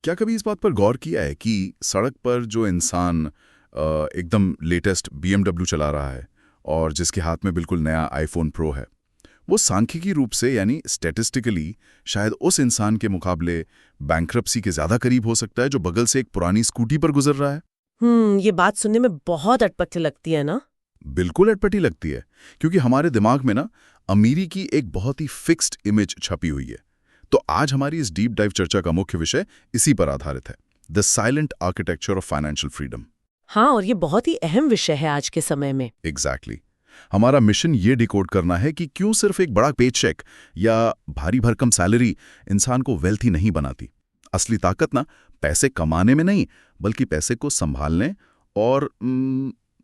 क्या कभी इस बात पर गौर किया है कि सड़क पर जो इंसान एकदम लेटेस्ट BMW चला रहा है और जिसके हाथ में बिल्कुल नया आईफोन प्रो है, वो सांख्यिकी रूप से यानी स्टैटिस्टिकली शायद उस इंसान के मुकाबले बैंक्रप्सी के ज़्यादा करीब हो सकता है जो बगल से एक पुरानी स्कूटी पर गुजर रहा है? ये बात सुनने में बहुत अटपटी लगती है ना। बिल्कुल अटपटी लगती है, क्योंकि हमारे दिमाग में ना अमीरी की एक बहुत ही फिक्स्ड इमेज छपी हुई है। तो आज हमारी इस डीप डाइव चर्चा का मुख्य विषय इसी पर आधारित है, the silent architecture of financial freedom. हाँ, और ये बहुत ही अहम विषय है आज के समय में। एग्जैक्टली हमारा मिशन ये डिकोड करना है कि क्यों सिर्फ एक बड़ा पेचेक या भारी भरकम सैलरी इंसान को वेल्थी नहीं बनाती। असली ताकत ना पैसे कमाने में नहीं, बल्कि पैसे को संभालने और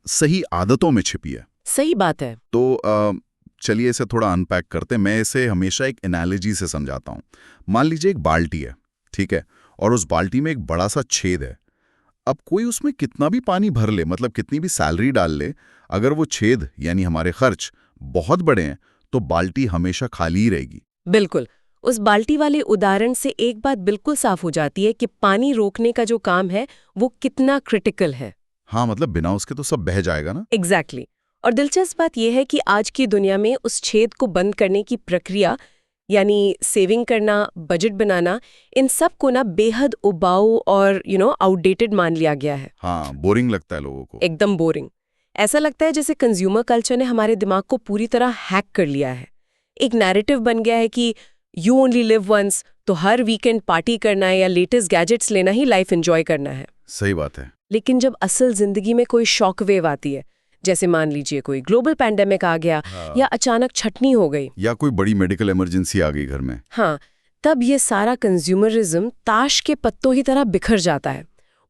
सही आदतों में छिपी है। सही बात है। तो चलिए इसे थोड़ा अनपैक करते हैं। मैं इसे हमेशा एक एनालॉजी से समझाता हूँ। मान लीजिए एक बाल्टी है, ठीक है, और उस बाल्टी में एक बड़ा सा छेद है। अब कोई उसमें कितना भी पानी भर ले, मतलब कितनी भी सैलरी डाल ले, अगर वो छेद यानी हमारे खर्च बहुत बड़े हैं तो बाल्टी हमेशा खाली ही रहेगी। बिल्कुल। उस बाल्टी वाले उदाहरण से एक बात बिल्कुल साफ हो जाती है कि पानी रोकने का जो काम है वो कितना क्रिटिकल है। हाँ, मतलब बिना उसके तो सब बह जाएगा ना। एग्जैक्टली। और दिलचस्प बात यह है कि आज की दुनिया में उस छेद को बंद करने की प्रक्रिया, यानी सेविंग करना, बजट बनाना, इन सब को ना बेहद उबाऊ और आउटडेटेड मान लिया गया है। हाँ, बोरिंग लगता है लोगों को। एकदम बोरिंग। ऐसा लगता है जैसे कंज्यूमर कल्चर ने हमारे दिमाग को पूरी तरह हैक कर लिया है। एक नैरेटिव बन गया है कि यू ओनली लिव वंस, तो हर वीकेंड पार्टी करना है या लेटेस्ट गैजेट्स लेना ही लाइफ एंजॉय करना है। सही बात है। लेकिन जब असल जिंदगी में कोई शॉक वेव आती है, जैसे मान लीजिए कोई ग्लोबल पैंडेमिक आ गया, या अचानक छटनी हो गई, या कोई बड़ी मेडिकल इमरजेंसी आ गई घर में, हाँ, तब ये सारा कंज्यूमरिज्म ताश के पत्तों की तरह बिखर जाता है।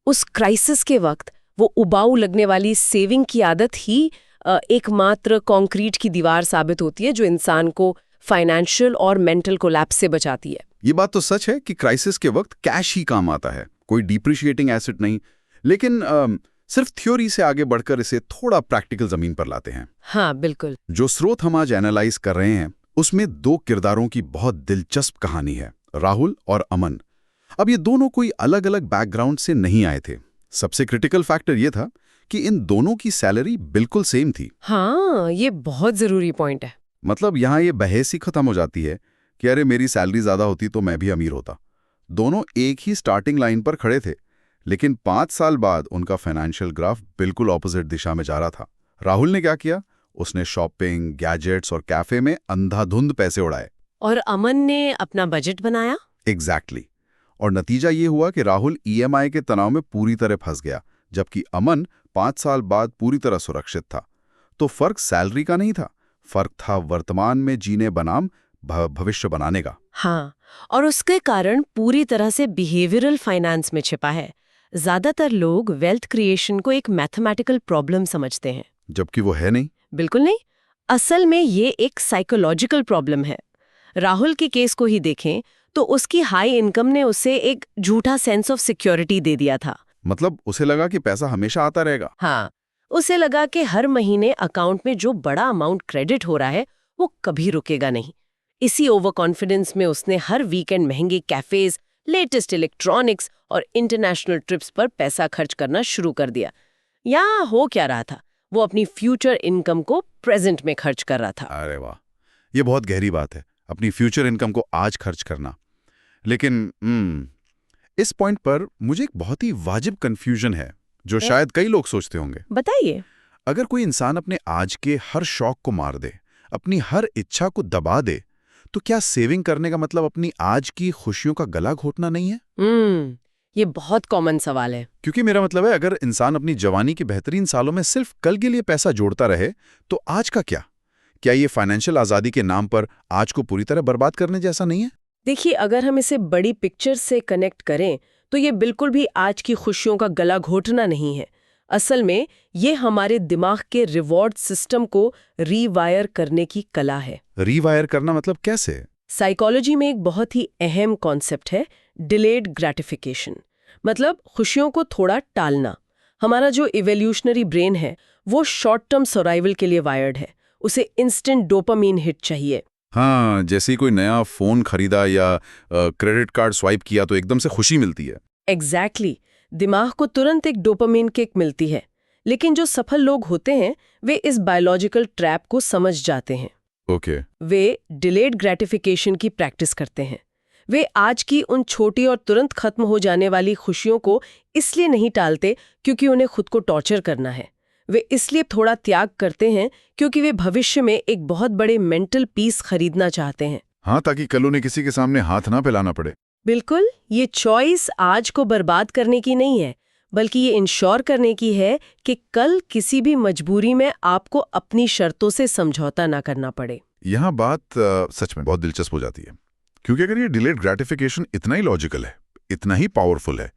उस क्राइसिस के वक्त वो उबाऊ लगने वाली सेविंग की आदत ही एकमात्र कंक्रीट की दीवार साबित होती है जो इंसान को फाइनेंशियल और मेंटल कोलैप्स से बचाती है। ये बात तो सच है कि क्राइसिस के वक्त कैश ही काम आता है, कोई डिप्रिशिएटिंग एसेट नहीं। लेकिन सिर्फ थ्योरी से आगे बढ़कर इसे थोड़ा प्रैक्टिकल जमीन पर लाते हैं। हाँ, बिल्कुल। जो स्रोत हम आज एनालाइज कर रहे हैं उसमें दो किरदारों की बहुत दिलचस्प कहानी है, राहुल और अमन। अब ये दोनों कोई अलग अलग बैकग्राउंड से नहीं आए थे। सबसे क्रिटिकल फैक्टर ये था कि इन दोनों की सैलरी बिल्कुल सेम थी। हाँ, ये बहुत जरूरी पॉइंट है। मतलब यहाँ ये बहस ही खत्म हो जाती है कि अरे मेरी सैलरी ज्यादा होती तो मैं भी अमीर होता। दोनों एक ही स्टार्टिंग लाइन पर खड़े थे, लेकिन 5 साल बाद उनका फाइनेंशियल ग्राफ बिल्कुल ऑपोजिट दिशा में जा रहा था। राहुल ने क्या किया? उसने शॉपिंग, गैजेट्स और कैफे में अंधाधुंध पैसे उड़ाए। और अमन ने अपना बजट बनाया। एग्जैक्टली। और नतीजा ये हुआ कि राहुल EMI के तनाव में पूरी तरह फंस गया, जबकि अमन 5 साल बाद पूरी तरह सुरक्षित था। तो फर्क सैलरी का नहीं था, फर्क था वर्तमान में जीने बनाम भविष्य बनाने का। हाँ, और उसके कारण पूरी तरह से बिहेवियरल फाइनेंस में छिपा है। ज्यादातर लोग वेल्थ क्रिएशन को एक मैथमेटिकल प्रॉब्लम समझते हैं, जबकि वो है नहीं। बिल्कुल नहीं। असल में ये एक साइकोलॉजिकल प्रॉब्लम है। राहुल के केस को ही देखें तो उसकी हाई इनकम ने उसे एक झूठा सेंस ऑफ सिक्योरिटी दे दिया था। मतलब उसे लगा कि पैसा हमेशा आता रहेगा। हाँ, उसे लगा कि हर महीने अकाउंट में जो बड़ा अमाउंट क्रेडिट हो रहा है वो कभी रुकेगा नहीं। इसी ओवर कॉन्फिडेंस में उसने हर वीकेंड महंगे कैफेज, लेटेस्ट इलेक्ट्रॉनिक्स और इंटरनेशनल ट्रिप्स पर पैसा खर्च करना शुरू कर दिया। यहाँ हो क्या रहा था? वो अपनी फ्यूचर इनकम को प्रेजेंट में खर्च कर रहा था। अरे वाह, ये बहुत गहरी बात है, अपनी फ्यूचर इनकम को आज खर्च करना। लेकिन इस पॉइंट पर मुझे एक बहुत ही वाजिब कंफ्यूजन है जो शायद कई लोग सोचते होंगे। बताइए। अगर कोई इंसान अपने आज के हर शौक को मार दे, अपनी हर इच्छा को दबा दे, तो क्या सेविंग करने का मतलब अपनी आज की खुशियों का गला घोटना नहीं है? ये बहुत कॉमन सवाल है। क्योंकि मेरा मतलब है, अगर इंसान अपनी जवानी के बेहतरीन सालों में सिर्फ कल के लिए पैसा जोड़ता रहे तो आज का क्या? क्या ये फाइनेंशियल आजादी के नाम पर आज को पूरी तरह बर्बाद करने जैसा नहीं है? देखिए, अगर हम इसे बड़ी पिक्चर से कनेक्ट करें तो ये बिल्कुल भी आज की खुशियों का गला घोटना नहीं है। असल में ये हमारे दिमाग के रिवॉर्ड सिस्टम को रीवायर करने की कला है। रीवायर करना मतलब कैसे? साइकोलॉजी में एक बहुत ही अहम कॉन्सेप्ट है डिलेड ग्रेटिफिकेशन, मतलब खुशियों को थोड़ा टालना। हमारा जो इवोल्यूशनरी ब्रेन है वो शॉर्ट टर्म सर्वाइवल के लिए वायर्ड है। उसे इंस्टेंट डोपामीन हिट चाहिए। हाँ, जैसे ही कोई नया फोन खरीदा या क्रेडिट कार्ड स्वाइप किया तो एकदम से खुशी मिलती है। एग्जैक्टली दिमाग को तुरंत एक डोपामिन किक मिलती है, लेकिन जो सफल लोग होते हैं वे इस बायोलॉजिकल ट्रैप को समझ जाते हैं। ओके। वे डिलेड ग्रेटिफिकेशन की प्रैक्टिस करते हैं। वे आज की उन छोटी और तुरंत खत्म हो जाने वाली खुशियों को इसलिए नहीं टालते क्योंकि उन्हें खुद को टॉर्चर करना है। वे इसलिए थोड़ा त्याग करते हैं क्योंकि वे भविष्य में एक बहुत बड़े मेंटल पीस खरीदना चाहते हैं। हाँ, ताकि कल उन्हें किसी के सामने हाथ ना फैलाना पड़े। बिल्कुल, ये चॉइस आज को बर्बाद करने की नहीं है, बल्कि ये इंश्योर करने की है कि कल किसी भी मजबूरी में आपको अपनी शर्तों से समझौता ना करना पड़े। यहाँ बात सच में बहुत दिलचस्प हो जाती है, क्योंकि अगर ये डिलेड ग्रेटिफिकेशन इतना ही लॉजिकल है, इतना ही पावरफुल है,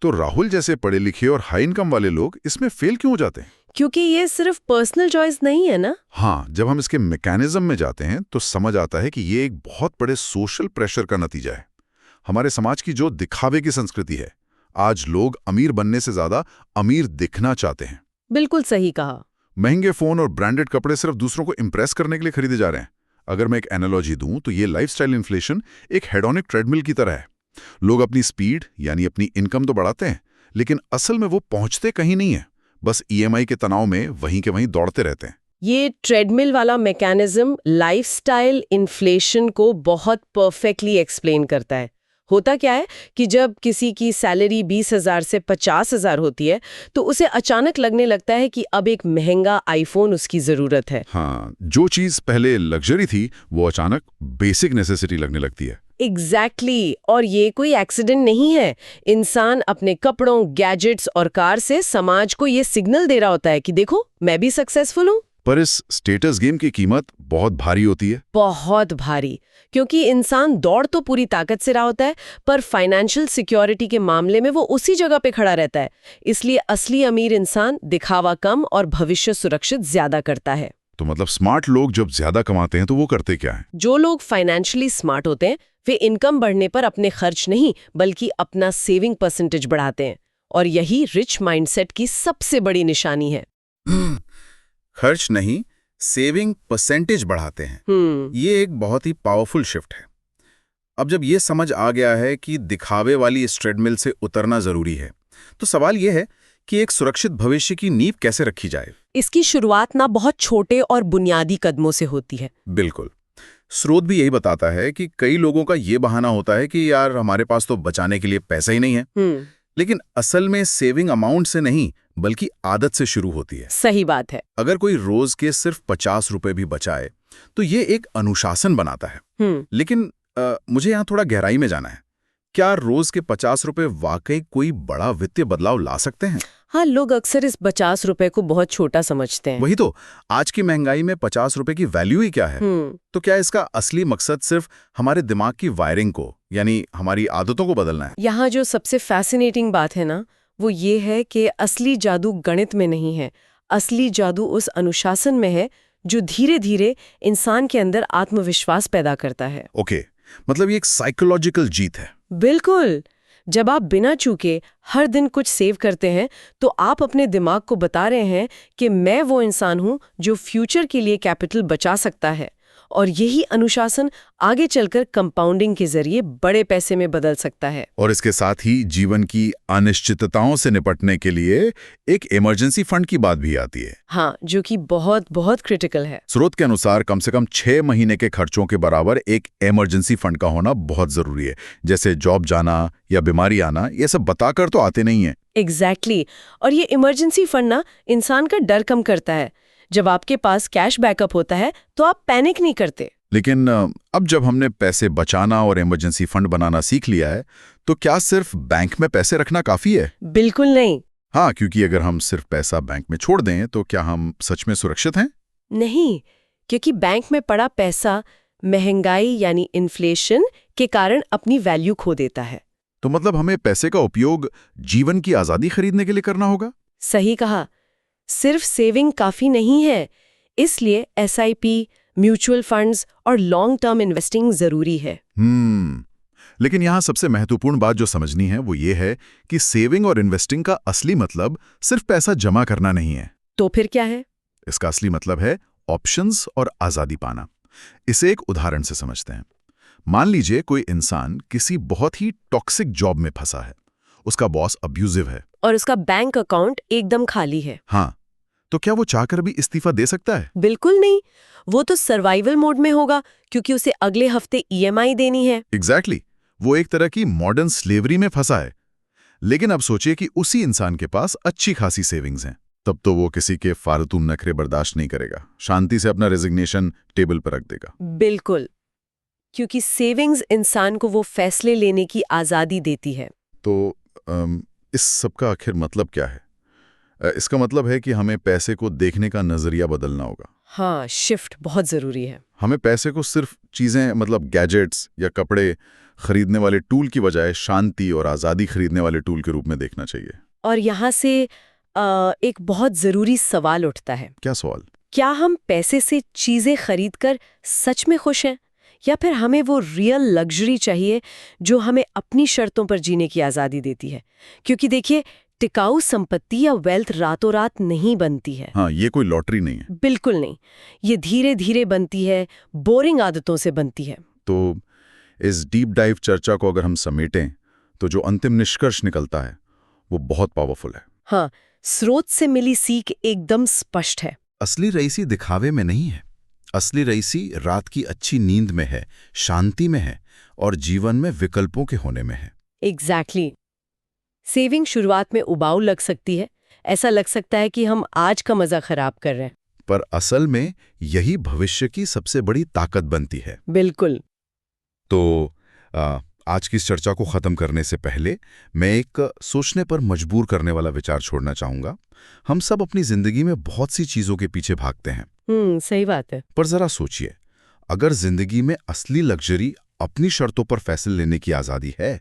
तो राहुल जैसे पढ़े लिखे और हाई इनकम वाले लोग इसमें फेल क्यों हो जाते हैं? क्योंकि ये सिर्फ पर्सनल चॉइस नहीं है ना। हाँ, जब हम इसके मैकेनिज्म में जाते हैं तो समझ आता है कि ये एक बहुत बड़े सोशल प्रेशर का नतीजा है। हमारे समाज की जो दिखावे की संस्कृति है, आज लोग अमीर बनने से ज्यादा अमीर दिखना चाहते हैं। बिल्कुल सही कहा। महंगे फोन और ब्रांडेड कपड़े सिर्फ दूसरों को इंप्रेस करने के लिए खरीदे जा रहे हैं। अगर मैं एक एनालॉजी दूं तो ये लाइफस्टाइल इन्फ्लेशन एक हेडोनिक ट्रेडमिल की तरह है। लोग अपनी स्पीड यानी अपनी इनकम तो बढ़ाते हैं, लेकिन असल में वो पहुंचते कहीं नहीं है, बस ईएमआई के तनाव में वहीं के वहीं दौड़ते रहते हैं। ये ट्रेडमिल वाला मैकेनिज्म लाइफस्टाइल इन्फ्लेशन को बहुत परफेक्टली एक्सप्लेन करता है। होता क्या है कि जब किसी की सैलरी 20,000 से 50,000 होती है तो उसे अचानक लगने लगता है कि अब एक महंगा आईफोन उसकी जरूरत है। हाँ, जो चीज पहले लग्जरी थी वो अचानक बेसिक नेसेसिटी लगने लगती है। एग्जैक्टली और ये कोई एक्सीडेंट नहीं है। इंसान अपने कपड़ों, गैजेट्स और कार से समाज को ये सिग्नल दे रहा होता है कि देखो मैं भी सक्सेसफुल हूँ। पर इस स्टेटस गेम की कीमत बहुत भारी होती है। बहुत भारी, क्योंकि इंसान दौड़ तो पूरी ताकत से रहा होता है, पर फाइनेंशियल सिक्योरिटी के मामले में वो उसी जगह पे खड़ा रहता है। इसलिए असली अमीर इंसान दिखावा कम और भविष्य सुरक्षित ज्यादा करता है। तो मतलब स्मार्ट लोग जब ज्यादा कमाते हैं तो वो करते क्या है? जो लोग फाइनेंशियली स्मार्ट होते हैं वे इनकम बढ़ने पर अपने खर्च नहीं बल्कि अपना सेविंग परसेंटेज बढ़ाते हैं, और यही रिच माइंडसेट की सबसे बड़ी निशानी है। खर्च नहीं, सेविंग परसेंटेज बढ़ाते हैं। ये एक बहुत ही पावरफुल शिफ्ट है। अब जब ये समझ आ गया है कि दिखावे वाली इस ट्रेडमिल से उतरना जरूरी है, तो सवाल ये है कि एक सुरक्षित भविष्य की नींव कैसे रखी जाए। इसकी शुरुआत ना बहुत छोटे और बुनियादी कदमों से होती है। बिल्कुल। स्रोत भी यही बताता है कि कई लोगों का ये बहाना होता है कि यार हमारे पास तो बचाने के लिए पैसा ही नहीं है। लेकिन असल में सेविंग अमाउंट से नहीं बल्कि आदत से शुरू होती है। सही बात है। अगर कोई रोज के सिर्फ 50 रुपए भी बचाए तो ये एक अनुशासन बनाता है। लेकिन मुझे यहाँ थोड़ा गहराई में जाना है। क्या रोज के 50 रुपए वाकई कोई बड़ा वित्तीय बदलाव ला सकते हैं? हाँ, लोग अक्सर इस 50 रुपए को बहुत छोटा समझते हैं। वही तो, आज की महंगाई में 50 रुपए की वैल्यू ही क्या है? तो क्या इसका असली मकसद सिर्फ हमारे दिमाग की वायरिंग को यानी हमारी आदतों को बदलना है? यहाँ जो सबसे फैसिनेटिंग बात है ना, वो ये है कि असली जादू गणित में नहीं है। असली जादू उस अनुशासन में है जो धीरे धीरे इंसान के अंदर आत्मविश्वास पैदा करता है। ओके, मतलब ये एक साइकोलॉजिकल जीत है। बिल्कुल। जब आप बिना चूके हर दिन कुछ सेव करते हैं तो आप अपने दिमाग को बता रहे हैं कि मैं वो इंसान हूं जो फ्यूचर के लिए कैपिटल बचा सकता है, और यही अनुशासन आगे चलकर कंपाउंडिंग के जरिए बड़े पैसे में बदल सकता है। और इसके साथ ही जीवन की अनिश्चितताओं से निपटने के लिए एक इमरजेंसी फंड की बात भी आती है। हाँ, जो कि बहुत बहुत क्रिटिकल है। स्रोत के अनुसार कम से कम 6 महीने के खर्चों के बराबर एक इमरजेंसी फंड का होना बहुत जरूरी है। जैसे जॉब जाना या बीमारी आना, ये सब बताकर तो आते नहीं है। एग्जैक्टली। और ये इमरजेंसी फंड ना इंसान का डर कम करता है। जब आपके पास कैश बैकअप होता है तो आप पैनिक नहीं करते। लेकिन अब जब हमने पैसे बचाना और इमरजेंसी फंड बनाना सीख लिया है, तो क्या सिर्फ बैंक में पैसे रखना काफी है? बिल्कुल नहीं। हाँ, क्योंकि अगर हम सिर्फ पैसा बैंक में छोड़ दें तो क्या हम सच में सुरक्षित हैं? नहीं, क्योंकि बैंक में पड़ा पैसा महंगाई यानी इन्फ्लेशन के कारण अपनी वैल्यू खो देता है। तो मतलब हमें पैसे का उपयोग जीवन की आजादी खरीदने के लिए करना होगा? सही कहा। सिर्फ सेविंग काफी नहीं है, इसलिए एसआईपी, म्यूचुअल फंड्स और लॉन्ग टर्म इन्वेस्टिंग जरूरी है। लेकिन यहाँ सबसे महत्वपूर्ण बात जो समझनी है वो ये है कि सेविंग और इन्वेस्टिंग का असली मतलब सिर्फ पैसा जमा करना नहीं है। तो फिर क्या है? इसका असली मतलब है ऑप्शंस और आजादी पाना। इसे एक उदाहरण से समझते हैं। मान लीजिए कोई इंसान किसी बहुत ही टॉक्सिक जॉब में फंसा है। उसका बॉस अब्यूजिव है। और उसका बैंक अकाउंट एकदम खाली है। हाँ, तो क्या वो चाहकर भी इस्तीफा दे सकता है? बिल्कुल नहीं। वो तो सर्वाइवल मोड में होगा, क्योंकि उसे अगले हफ्ते ईएमआई देनी है। एग्जैक्टली वो एक तरह की मॉडर्न स्लेवरी में फंसा है। लेकिन अब सोचिए कि उसी इंसान के पास अच्छी खासी सेविंग्स हैं। तब तो वो किसी के फालतू नखरे बर्दाश्त नहीं करेगा, शांति से अपना रेजिग्नेशन टेबल पर रख देगा। बिल्कुल, क्योंकि सेविंग्स इंसान को वो फैसले लेने की आज़ादी देती है। तो इस सब का आखिर मतलब क्या है? इसका मतलब है कि हमें पैसे को देखने का नजरिया बदलना होगा। हाँ, शिफ्ट बहुत ज़रूरी है। हमें पैसे को सिर्फ चीज़ें मतलब गैजेट्स या कपड़े खरीदने वाले टूल की बजाय शांति और आज़ादी खरीदने वाले टूल के रूप में देखना चाहिए। और यहाँ से एक बहुत ज़रूरी सवाल उठता है। क्या सवाल? क्या हम पैसे से चीज़ें खरीदकर सच में खुश हैं, या फिर हमें वो रियल लग्जरी चाहिए जो हमें अपनी शर्तों पर जीने की आज़ादी देती है? क्योंकि देखिए, टिकाऊ संपत्ति या वेल्थ रातों रात नहीं बनती है। हाँ, ये कोई लॉटरी नहीं है। बिल्कुल नहीं। ये धीरे धीरे बनती है, बोरिंग आदतों से बनती है। तो इस डीप डाइव चर्चा को अगर हम समेटें तो जो अंतिम निष्कर्ष निकलता है वो बहुत पावरफुल है। हाँ, स्रोत से मिली सीख एकदम स्पष्ट है। असली रईसी दिखावे में नहीं है। असली रईसी रात की अच्छी नींद में है, शांति में है और जीवन में विकल्पों के होने में है। एग्जैक्टली। सेविंग शुरुआत में उबाऊ लग सकती है, ऐसा लग सकता है कि हम आज का मजा खराब कर रहे हैं। पर असल में यही भविष्य की सबसे बड़ी ताकत बनती है। बिल्कुल। तो आज की इस चर्चा को खत्म करने से पहले मैं एक सोचने पर मजबूर करने वाला विचार छोड़ना चाहूंगा। हम सब अपनी जिंदगी में बहुत सी चीजों के पीछे भागते हैं। सही बात है। पर जरा सोचिए, अगर जिंदगी में असली लग्जरी अपनी शर्तों पर फैसले लेने की आजादी है,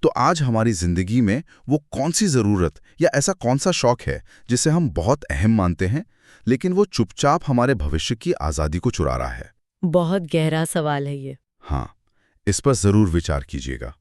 तो आज हमारी जिंदगी में वो कौन सी जरूरत या ऐसा कौन सा शौक है जिसे हम बहुत अहम मानते हैं, लेकिन वो चुपचाप हमारे भविष्य की आजादी को चुरा रहा है? बहुत गहरा सवाल है ये। हाँ, इस पर जरूर विचार कीजिएगा।